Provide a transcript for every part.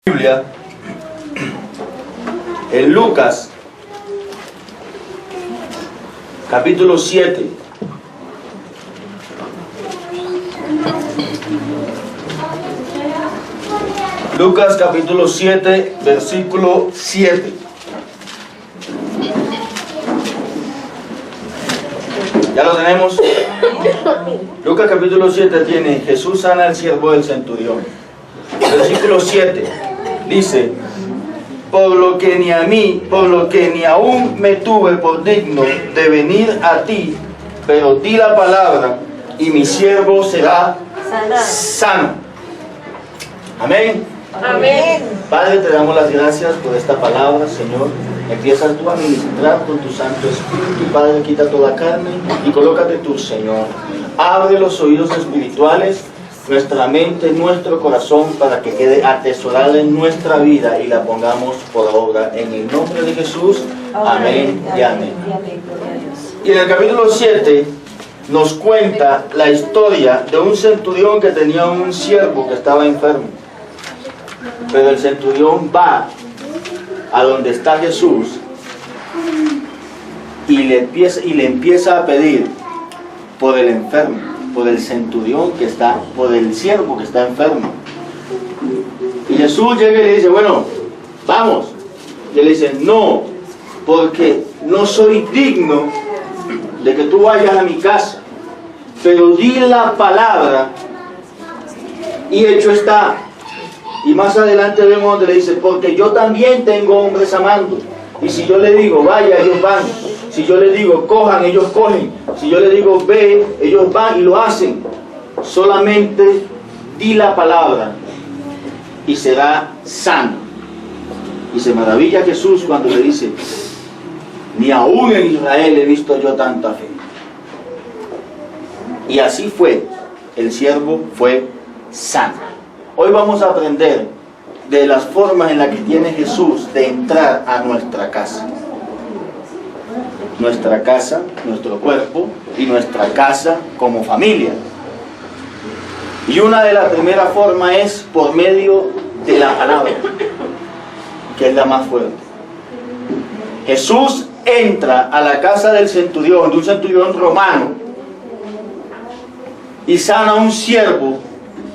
Biblia en Lucas capítulo 7. Lucas capítulo 7, versículo 7. ¿Ya lo tenemos? Lucas capítulo 7 tiene: Jesús sana al siervo del centurión. Versículo 7 dice: por lo que ni aún me tuve por digno de venir a ti, pero di la palabra y mi siervo será sano. Amén. Amén. Padre, te damos las gracias por esta palabra, Señor. Empiezas tú a ministrar con tu Santo Espíritu. Padre, quita toda carne y colócate tú, Señor. Abre los oídos espirituales, nuestra mente, nuestro corazón, para que quede atesorada en nuestra vida y la pongamos por obra. En el nombre de Jesús. Amén y amén. Y en el capítulo 7 nos cuenta la historia de un centurión que tenía un siervo que estaba enfermo. Pero el centurión va a donde está Jesús y le empieza a pedir por el enfermo, por el centurión que está, por el siervo que está enfermo. Y Jesús llega y le dice: bueno, vamos. Y él dice: no, porque no soy digno de que tú vayas a mi casa, pero di la palabra y hecho está. Y más adelante vemos donde le dice: porque yo también tengo hombres amando, y si yo le digo vaya, ellos van; si yo le digo cojan, ellos cogen; si yo le digo ve, ellos van y lo hacen. Solamente di la palabra y será sano. Y se maravilla Jesús cuando le dice: ni aún en Israel he visto yo tanta fe. Y así fue, el siervo fue sano. Hoy vamos a aprender de las formas en las que tiene Jesús de entrar a nuestra casa. Nuestra casa, nuestro cuerpo y nuestra casa como familia. Y una de las primeras formas es por medio de la palabra, que es la más fuerte. Jesús entra a la casa del centurión, de un centurión romano, y sana a un siervo,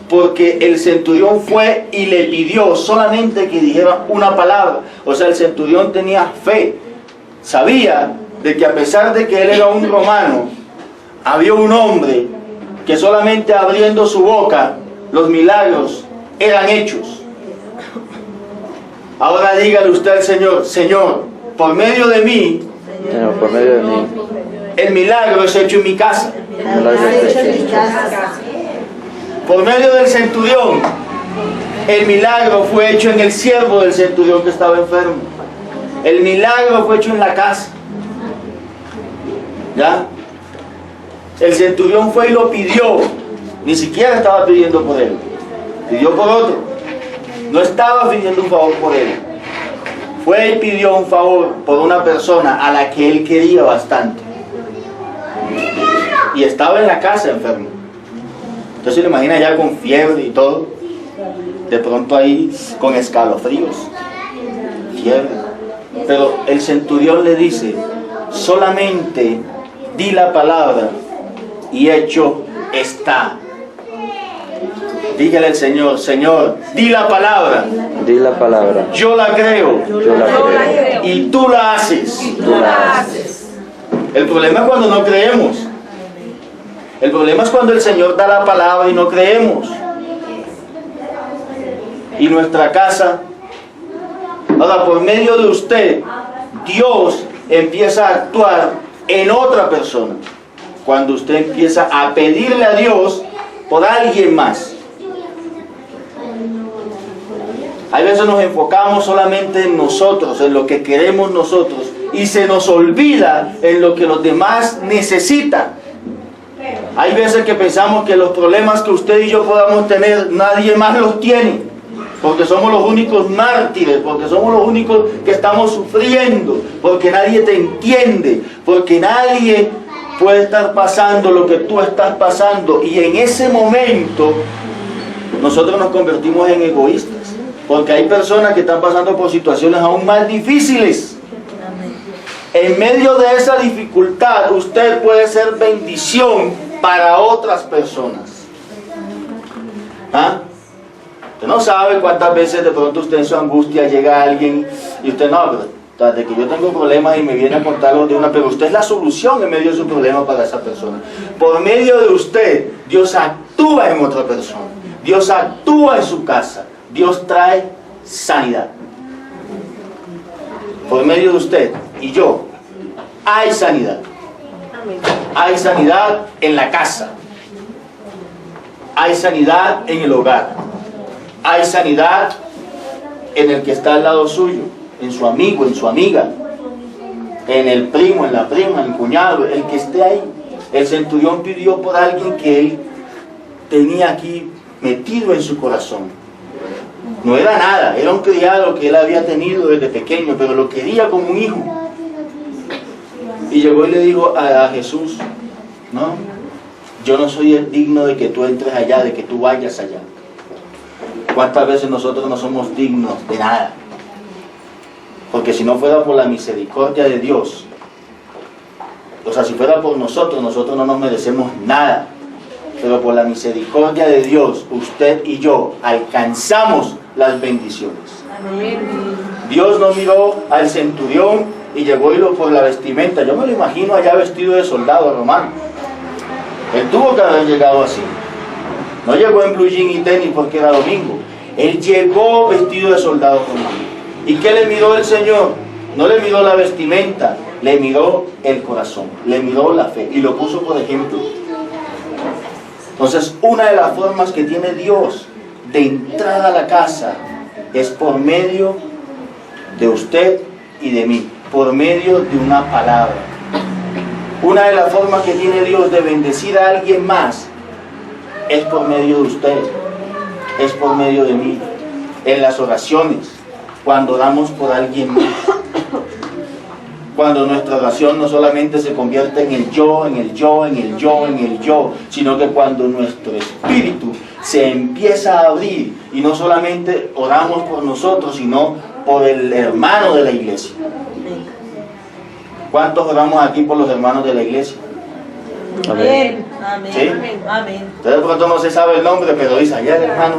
porque el centurión fue y le pidió solamente que dijera una palabra. O sea, el centurión tenía fe. Sabía de que a pesar de que él era un romano, había un hombre que solamente abriendo su boca los milagros eran hechos. Ahora dígale usted al Señor: Señor, por medio de mí, Señor, por medio de mí, el milagro es hecho en mi casa. Por medio del centurión, el milagro fue hecho en el siervo del centurión que estaba enfermo. El milagro fue hecho en la casa. ¿Ya? El centurión fue y lo pidió. Ni siquiera estaba pidiendo por él. Pidió por otro. No estaba pidiendo un favor por él. Fue y pidió un favor por una persona a la que él quería bastante. Y estaba en la casa enfermo. Entonces se lo imagina ya con fiebre y todo. De pronto ahí con escalofríos. Fiebre. Pero el centurión le dice: solamente di la palabra y hecho está. Dígale al Señor: Señor, di la palabra. di la palabra, Yo la creo. yo la creo, Y tú la haces. tú la haces. El problema es cuando no creemos. El problema es cuando el Señor da la palabra y no creemos. Y nuestra casa, ahora por medio de usted, Dios empieza a actuar en otra persona. Cuando usted empieza a pedirle a Dios por alguien más. Hay veces nos enfocamos solamente en nosotros, en lo que queremos nosotros, y se nos olvida en lo que los demás necesitan. Hay veces que pensamos que los problemas que usted y yo podamos tener, nadie más los tiene, porque somos los únicos mártires, porque somos los únicos que estamos sufriendo, porque nadie te entiende, porque nadie puede estar pasando lo que tú estás pasando. Y en ese momento nosotros nos convertimos en egoístas. Porque hay personas que están pasando por situaciones aún más difíciles. En medio de esa dificultad, usted puede ser bendición para otras personas. ¿Ah? Usted no sabe cuántas veces de pronto usted en su angustia llega a alguien y usted no, pero tras de que yo tengo problemas y me viene a contarlo de una, pero usted es la solución en medio de su problema para esa persona. Por medio de usted, Dios actúa en otra persona. Dios actúa en su casa. Dios trae sanidad. Por medio de usted y yo, hay sanidad. Hay sanidad en la casa. Hay sanidad en el hogar. Hay sanidad en el que está al lado suyo, en su amigo, en su amiga, en el primo, en la prima, en el cuñado, el que esté ahí. El centurión pidió por alguien que él tenía aquí metido en su corazón. No era nada, era un criado que él había tenido desde pequeño, pero lo quería como un hijo. Y llegó y le dijo a Jesús, no, yo no soy el digno de que tú entres allá, de que tú vayas allá. ¿Cuántas veces nosotros no somos dignos de nada? Porque si no fuera por la misericordia de Dios, o sea, si fuera por nosotros, nosotros no nos merecemos nada. Pero por la misericordia de Dios, usted y yo alcanzamos las bendiciones. Dios no miró al centurión y llegó y lo por la vestimenta. Yo me lo imagino allá vestido de soldado romano. Él tuvo que haber llegado así. No llegó en blue jean y tenis porque era domingo. Él llegó vestido de soldado romano. ¿Y qué le miró el Señor? No le miró la vestimenta, le miró el corazón, le miró la fe y lo puso por ejemplo. Entonces, una de las formas que tiene Dios de entrar a la casa es por medio de usted y de mí, por medio de una palabra. Una de las formas que tiene Dios de bendecir a alguien más es por medio de usted, es por medio de mí, en las oraciones, cuando oramos por alguien más. Cuando nuestra oración no solamente se convierte en el yo, en el yo, en el yo, en el yo, sino que cuando nuestro espíritu se empieza a abrir y no solamente oramos por nosotros, sino por el hermano de la iglesia. ¿Cuántos oramos aquí por los hermanos de la iglesia? Amén. ¿Sí? Amén. Usted de pronto no se sabe el nombre, pero dice, allá el hermano,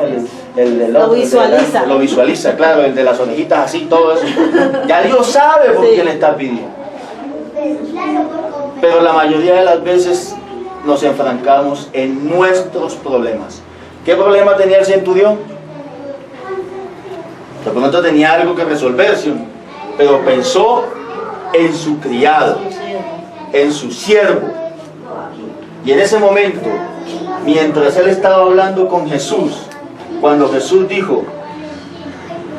Lo visualiza. Lo visualiza, claro, el de las orejitas así, todo eso. Ya Dios sabe por qué le está pidiendo. Pero la mayoría de las veces nos enfrancamos en nuestros problemas. ¿Qué problema tenía el centurión? De pronto tenía algo que resolverse, pero pensó en su criado, en su siervo. Y en ese momento, mientras él estaba hablando con Jesús, cuando Jesús dijo,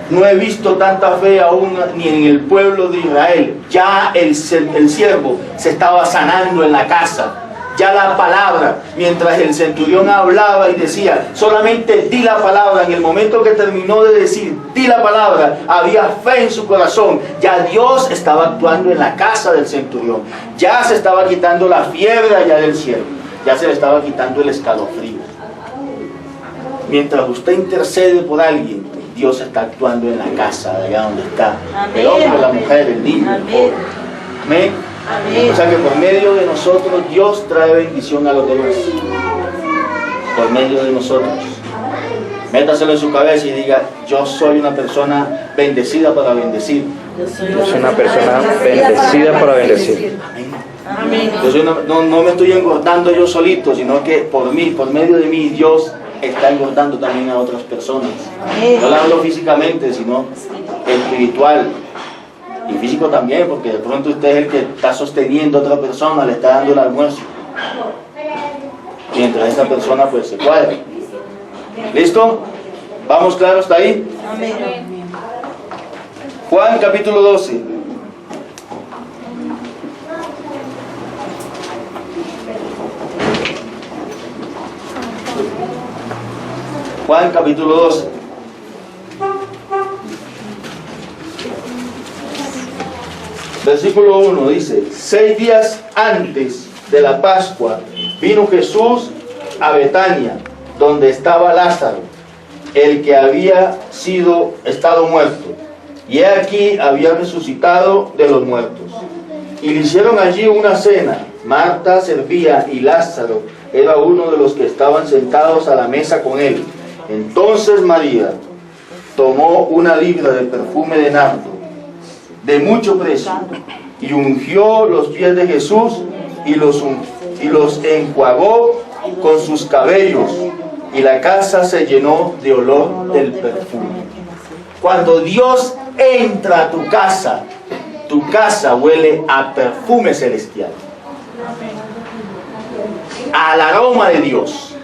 no he visto tanta fe aún ni en el pueblo de Israel, ya el siervo se estaba sanando en la casa. Ya la palabra, mientras el centurión hablaba y decía, solamente di la palabra, en el momento que terminó de decir, di la palabra, había fe en su corazón. Ya Dios estaba actuando en la casa del centurión. Ya se estaba quitando la fiebre allá del siervo. Ya se le estaba quitando el escalofrío. Mientras usted intercede por alguien, Dios está actuando en la casa, de allá donde está. Amén. El hombre, la mujer, el niño, el joven. Amén. Amén. O sea que por medio de nosotros Dios trae bendición a los demás. Por medio de nosotros. Métaselo en su cabeza y diga, yo soy una persona bendecida para bendecir. Yo soy una persona bendecida para bendecir. Amén. Yo soy no me estoy engordando yo solito, sino que por mí, por medio de mí, Dios está engordando también a otras personas. No le hablo físicamente, sino espiritual. Y físico también, porque de pronto usted es el que está sosteniendo a otra persona, le está dando el almuerzo. Mientras esta persona pues se cuadra. ¿Listo? ¿Vamos claro hasta ahí? Amén. Juan capítulo 12. Juan capítulo 12. Versículo 1 dice, 6 días antes de la Pascua vino Jesús a Betania, donde estaba Lázaro, el que había estado muerto, y he aquí había resucitado de los muertos. Y le hicieron allí una cena. Marta servía y Lázaro era uno de los que estaban sentados a la mesa con él. Entonces María tomó una libra de perfume de nardo, de mucho precio, y ungió los pies de Jesús y los enjuagó con sus cabellos, y la casa se llenó de olor del perfume. Cuando Dios entra a tu casa huele a perfume celestial, al aroma de Dios.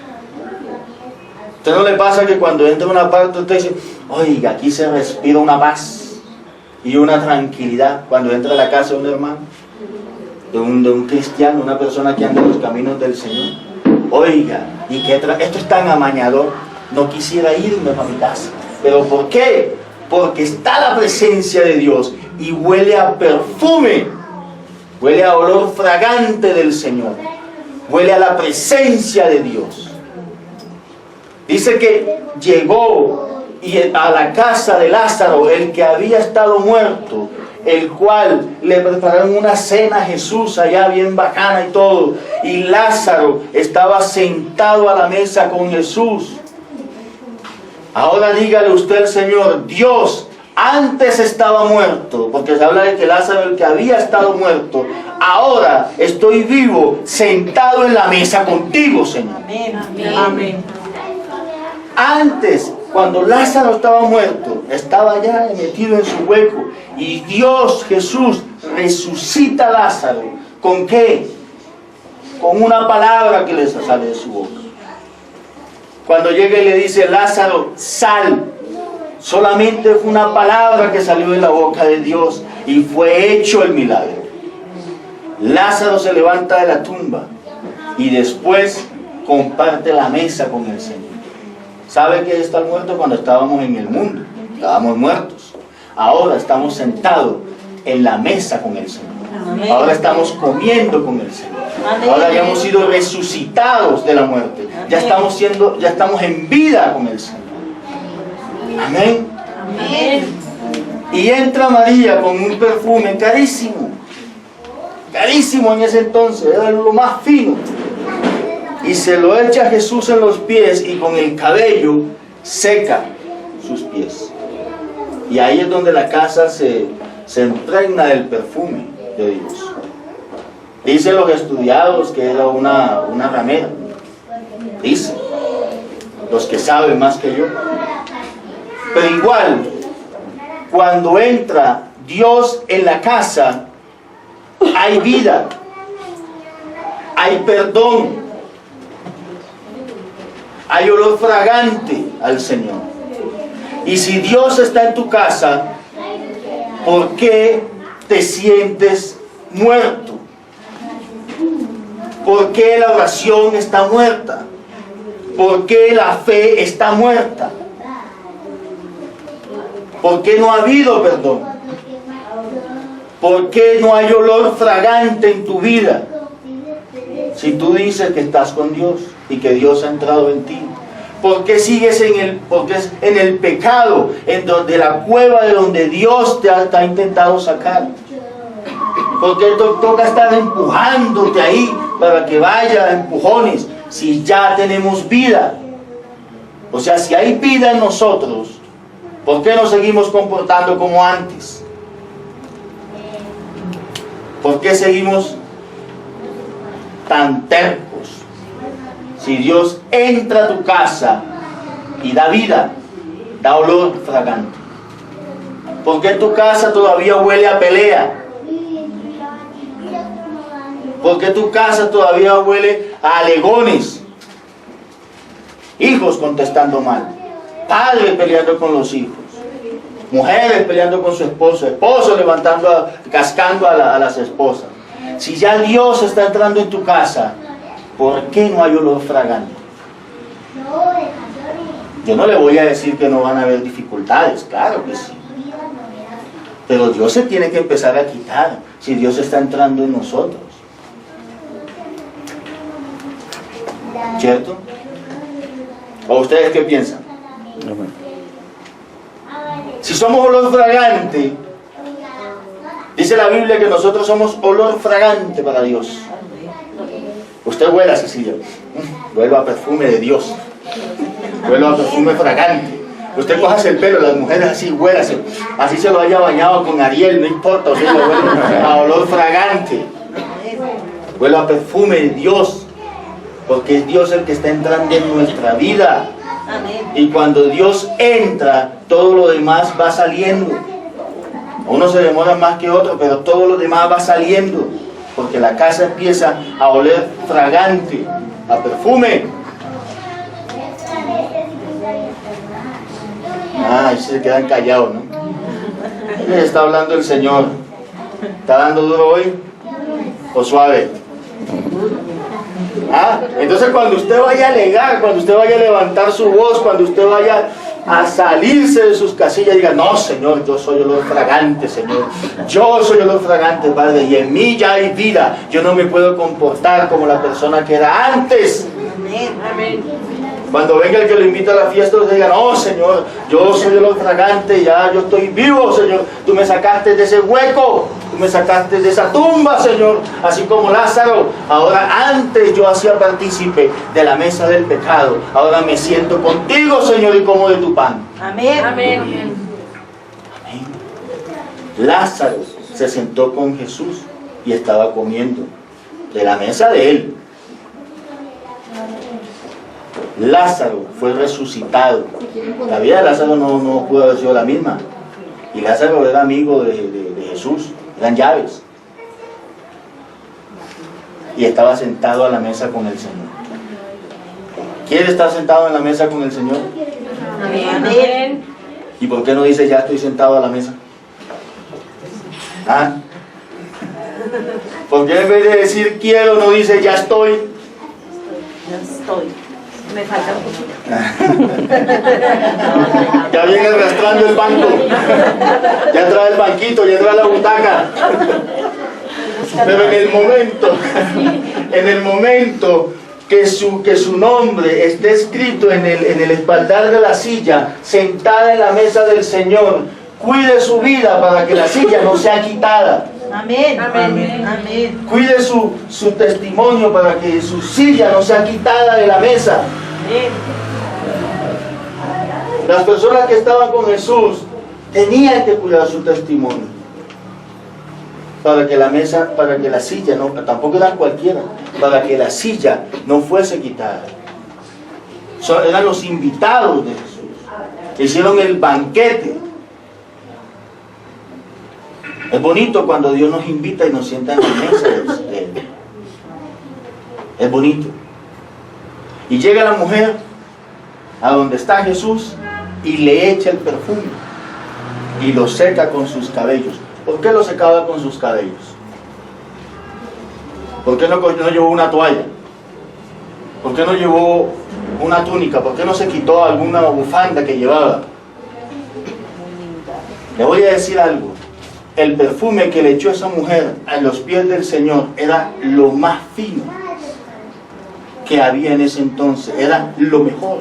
¿A usted no le pasa que cuando entra a una parte usted dice, oiga, aquí se respira una paz y una tranquilidad cuando entra a la casa de un hermano, de un cristiano, una persona que anda en los caminos del Señor? Oiga, y que esto es tan amañador, no quisiera irme para mi casa. ¿Pero por qué? Porque está la presencia de Dios y huele a perfume, huele a olor fragante del Señor, huele a la presencia de Dios. Dice que llegó a la casa de Lázaro, el que había estado muerto, el cual le prepararon una cena a Jesús allá bien bacana y todo, y Lázaro estaba sentado a la mesa con Jesús. Ahora dígale usted al Señor, Dios, antes estaba muerto, porque se habla de que Lázaro, el que había estado muerto, ahora estoy vivo, sentado en la mesa contigo, Señor. Amén. Amén. Antes, cuando Lázaro estaba muerto, estaba ya metido en su hueco, y Dios, Jesús, resucita a Lázaro. ¿Con qué? Con una palabra que le sale de su boca. Cuando llega y le dice, Lázaro, sal. Solamente fue una palabra que salió de la boca de Dios y fue hecho el milagro. Lázaro se levanta de la tumba y después comparte la mesa con el Señor. ¿Sabe qué es estar muerto? Cuando estábamos en el mundo, estábamos muertos. Ahora estamos sentados en la mesa con el Señor. Amén. Ahora estamos comiendo con el Señor. Amén. Ahora ya hemos sido resucitados de la muerte. Ya estamos en vida con el Señor. Amén. Amén. Y entra María con un perfume carísimo. Carísimo en ese entonces, era lo más fino. Y se lo echa a Jesús en los pies y con el cabello seca sus pies. Y ahí es donde la casa se impregna del perfume de Dios. Dicen los estudiados que era una ramera. Dicen los que saben más que yo. Pero igual, cuando entra Dios en la casa, hay vida, hay perdón, hay olor fragante al Señor. Y si Dios está en tu casa, ¿por qué te sientes muerto? ¿Por qué la oración está muerta? ¿Por qué la fe está muerta? ¿Por qué no ha habido perdón? ¿Por qué no hay olor fragante en tu vida? Si tú dices que estás con Dios y que Dios ha entrado en ti, ¿por qué sigues en el pecado, en donde la cueva de donde Dios te ha intentado sacar? ¿Por qué toca estar empujándote ahí para que vaya a empujones si ya tenemos vida? O sea, si hay vida en nosotros, ¿por qué nos seguimos comportando como antes? ¿Por qué seguimos tan tercos? Si Dios entra a tu casa y da vida, da olor fragante. ¿Por qué tu casa todavía huele a pelea? ¿Por qué tu casa todavía huele a alegones? Hijos contestando mal, padres peleando con los hijos, mujeres peleando con su esposo, esposos cascando a las esposas. Si ya Dios está entrando en tu casa, ¿por qué no hay olor fragante? Yo no le voy a decir que no van a haber dificultades, claro que sí. Pero Dios se tiene que empezar a quitar si Dios está entrando en nosotros. ¿Cierto? ¿O ustedes qué piensan? Amén. Si somos olor fragante, dice la Biblia que nosotros somos olor fragante para Dios. Usted huela, Cecilia, huele a perfume de Dios, huele a perfume fragante. Usted coja el pelo, las mujeres así, huélase, así se lo haya bañado con Ariel, no importa, usted lo huele a olor fragante, huele a perfume de Dios, porque es Dios el que está entrando en nuestra vida. Y cuando Dios entra, todo lo demás va saliendo. Uno se demora más que otro, pero todo lo demás va saliendo, porque la casa empieza a oler fragante, a perfume. Ah, y se quedan callados, ¿no? Les está hablando el Señor. ¿Está dando duro hoy o suave? Ah, entonces cuando usted vaya a alegar, cuando usted vaya a levantar su voz, cuando usted vaya a salirse de sus casillas, diga: no, Señor, yo soy olor fragante, Señor, yo soy olor fragante, Padre, y en mí ya hay vida. Yo no me puedo comportar como la persona que era antes. Amén. Cuando venga el que lo invita a la fiesta, usted diga: no, Señor, yo soy olor fragante, ya yo estoy vivo, Señor, tú me sacaste de ese hueco, tú me sacaste de esa tumba, Señor, así como Lázaro. Ahora, antes yo hacía partícipe de la mesa del pecado, ahora me siento contigo, Señor, y como de tu pan. Amén. Amén. Amén. Lázaro se sentó con Jesús y estaba comiendo de la mesa de él. Lázaro fue resucitado. La vida de Lázaro no pudo haber sido la misma. Y Lázaro era amigo de Jesús, eran llaves. Y estaba sentado a la mesa con el Señor. ¿Quiere estar sentado en la mesa con el Señor? Amén. ¿Y por qué no dice: ya estoy sentado a la mesa? ¿Ah? ¿Por qué en vez de decir quiero no dice ya estoy? Ya estoy. Me falta un poquito. Ya viene arrastrando el banco. Ya trae el banquito, ya trae la butaca. Pero en el momento que su nombre esté escrito en el espaldar de la silla, sentada en la mesa del Señor, cuide su vida para que la silla no sea quitada. Amén. Amén. Amén. Cuide su testimonio para que su silla no sea quitada de la mesa. Amén. Las personas que estaban con Jesús tenían que cuidar su testimonio para que la mesa, para que la silla, no, tampoco era cualquiera, para que la silla no fuese quitada. Eran los invitados de Jesús. Hicieron el banquete. Es bonito cuando Dios nos invita y nos sienta en la mesa de Él. Es bonito. Y llega la mujer a donde está Jesús y le echa el perfume y lo seca con sus cabellos. ¿Por qué lo secaba con sus cabellos? ¿Por qué no llevó una toalla? ¿Por qué no llevó una túnica? ¿Por qué no se quitó alguna bufanda que llevaba? Le voy a decir algo. El perfume que le echó esa mujer a los pies del Señor era lo más fino que había en ese entonces, era lo mejor.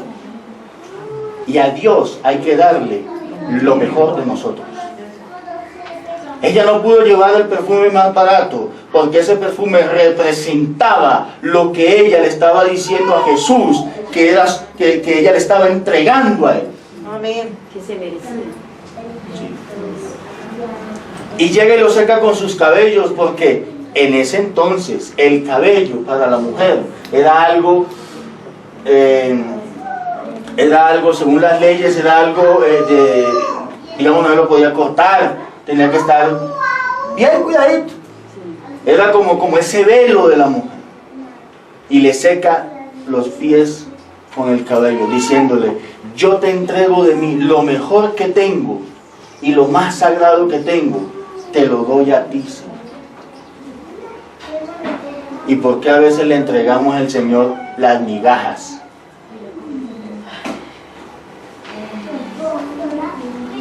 Y a Dios hay que darle lo mejor de nosotros. Ella no pudo llevar el perfume más barato, porque ese perfume representaba lo que ella le estaba diciendo a Jesús, que ella le estaba entregando a Él. Amén. Que se merecía. Y llega y lo seca con sus cabellos, porque en ese entonces el cabello para la mujer era algo, según las leyes, era algo, digamos, no lo podía cortar, tenía que estar bien cuidadito. Era como ese velo de la mujer. Y le seca los pies con el cabello, diciéndole: yo te entrego de mí lo mejor que tengo y lo más sagrado que tengo, te lo doy a ti, Señor. ¿Y por qué a veces le entregamos al Señor las migajas?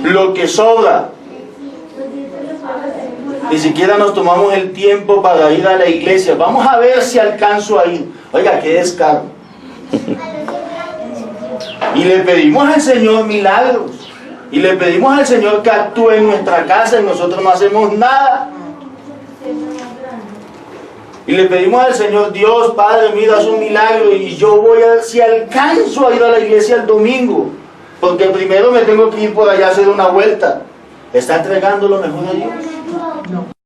Lo que sobra. Ni siquiera nos tomamos el tiempo para ir a la iglesia. Vamos a ver si alcanzo a ir. Oiga, qué descaro. Y le pedimos al Señor milagros. Y le pedimos al Señor que actúe en nuestra casa y nosotros no hacemos nada. Y le pedimos al Señor, Dios, Padre mío, haz un milagro y yo voy a ver si alcanzo a ir a la iglesia el domingo. Porque primero me tengo que ir por allá a hacer una vuelta. ¿Está entregando lo mejor a Dios? No.